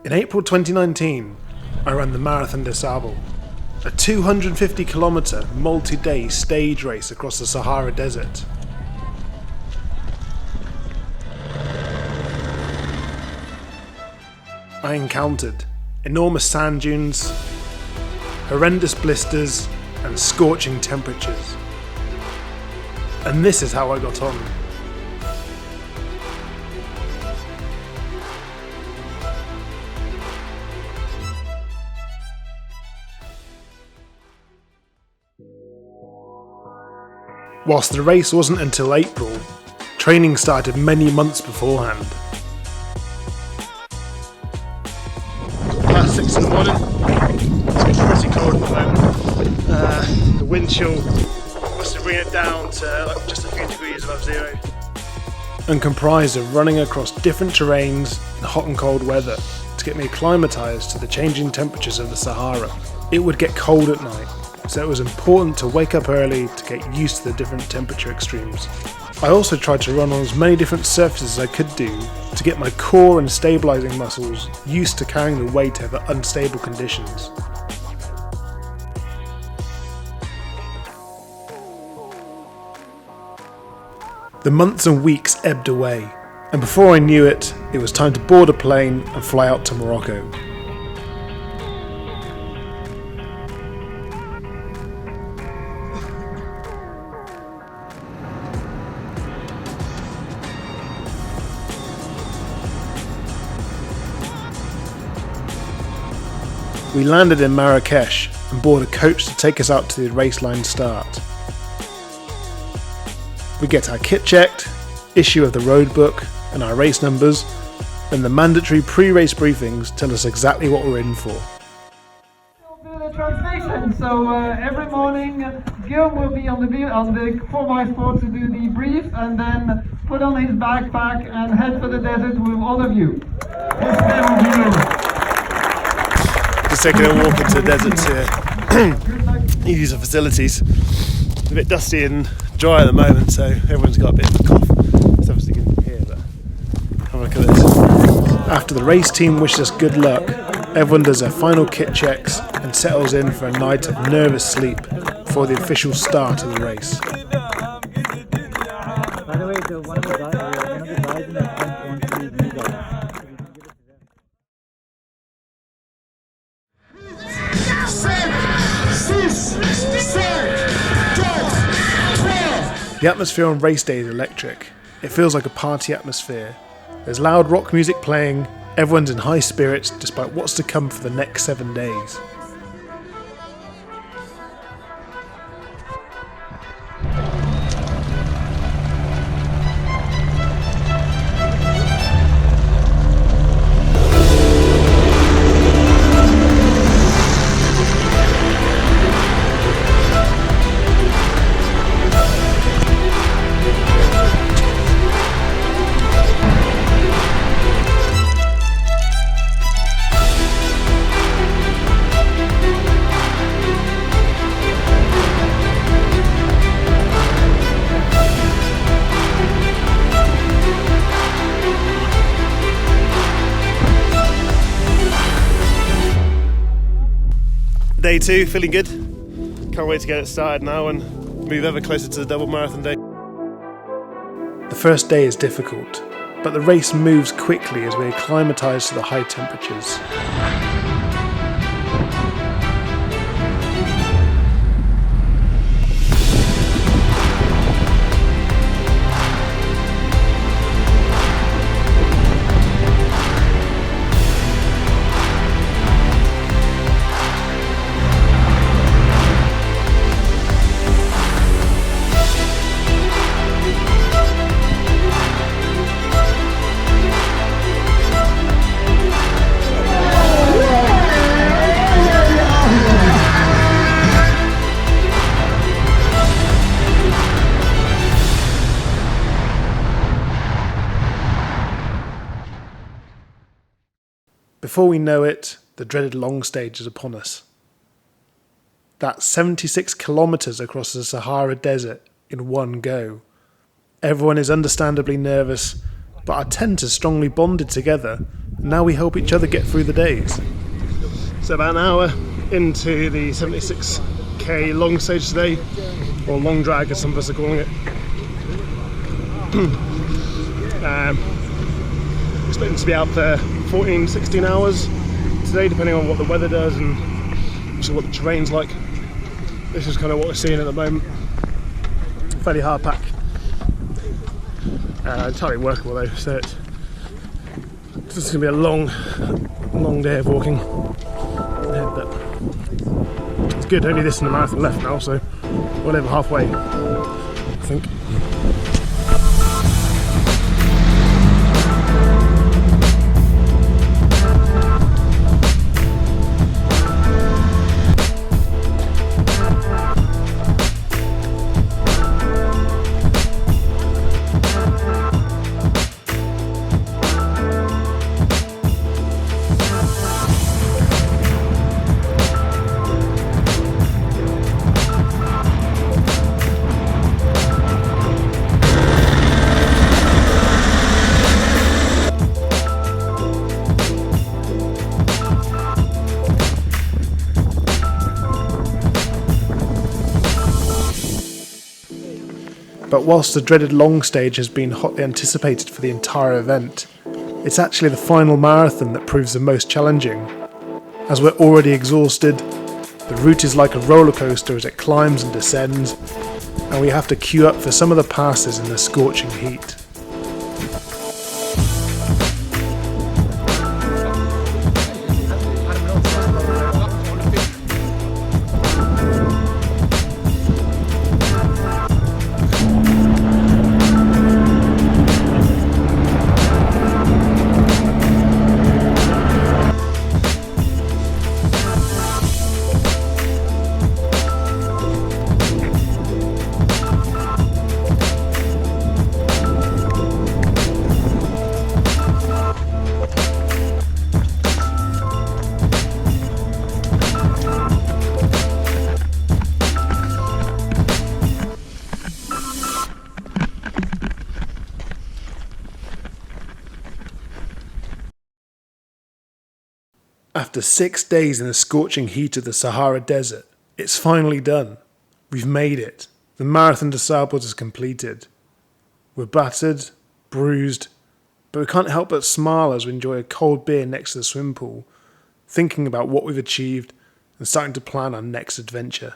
In April 2019, I ran the Marathon des Sables, a 250-kilometre multi-day stage race across the Sahara Desert. I encountered enormous sand dunes, horrendous blisters and scorching temperatures. And this is how I got on. Whilst the race wasn't until April, training started many months beforehand. Past 6 in the morning, it's getting pretty cold at the moment. The wind chill must bring it down to just a few degrees above zero. And comprised of running across different terrains in hot and cold weather to get me acclimatised to the changing temperatures of the Sahara. It would get cold at night, so it was important to wake up early to get used to the different temperature extremes. I also tried to run on as many different surfaces as I could do to get my core and stabilising muscles used to carrying the weight over unstable conditions. The months and weeks ebbed away, and before I knew it, it was time to board a plane and fly out to Morocco. We landed in Marrakesh and boarded a coach to take us out to the raceline start. We get our kit checked, issue of the road book and our race numbers, and the mandatory pre-race briefings tell us exactly what we're in for. We'll do the translation. So every morning Guillaume will be on the 4x4 to do the brief and then put on his backpack and head for the desert with all of you. Just taking a walk into the desert to use the facilities. It's a bit dusty and dry at the moment, so everyone's got a bit of a cough. It's obviously you can hear, but have a look at this. After the race team wishes us good luck, everyone does their final kit checks and settles in for a night of nervous sleep before the official start of the race. By the way, one of the guys in the front wants to leave you guys. The atmosphere on race day is electric. It feels like a party atmosphere. There's loud rock music playing, everyone's in high spirits despite what's to come for the next 7 days. Day 2, feeling good. Can't wait to get it started now and move ever closer to the double marathon day. The first day is difficult, but the race moves quickly as we acclimatise to the high temperatures. Before we know it, the dreaded long stage is upon us. That's 76 kilometres across the Sahara Desert in one go. Everyone is understandably nervous, but our tent is strongly bonded together and now we help each other get through the days. So about an hour into the 76k long stage today, or long drag as some of us are calling it. Expecting to be out there 14, 16 hours today, depending on what the weather does and actually what the terrain's like. This is kind of what we're seeing at the moment. Fairly hard pack. Entirely workable though, so this is going to be a long day of walking ahead, but it's good. Only this in the marathon left now, so we're over halfway, I think. But whilst the dreaded long stage has been hotly anticipated for the entire event, it's actually the final marathon that proves the most challenging. As we're already exhausted, the route is like a roller coaster as it climbs and descends, and we have to queue up for some of the passes in the scorching heat. After 6 days in the scorching heat of the Sahara Desert, it's finally done. We've made it. The Marathon des Sables is completed. We're battered, bruised, but we can't help but smile as we enjoy a cold beer next to the swim pool, thinking about what we've achieved and starting to plan our next adventure.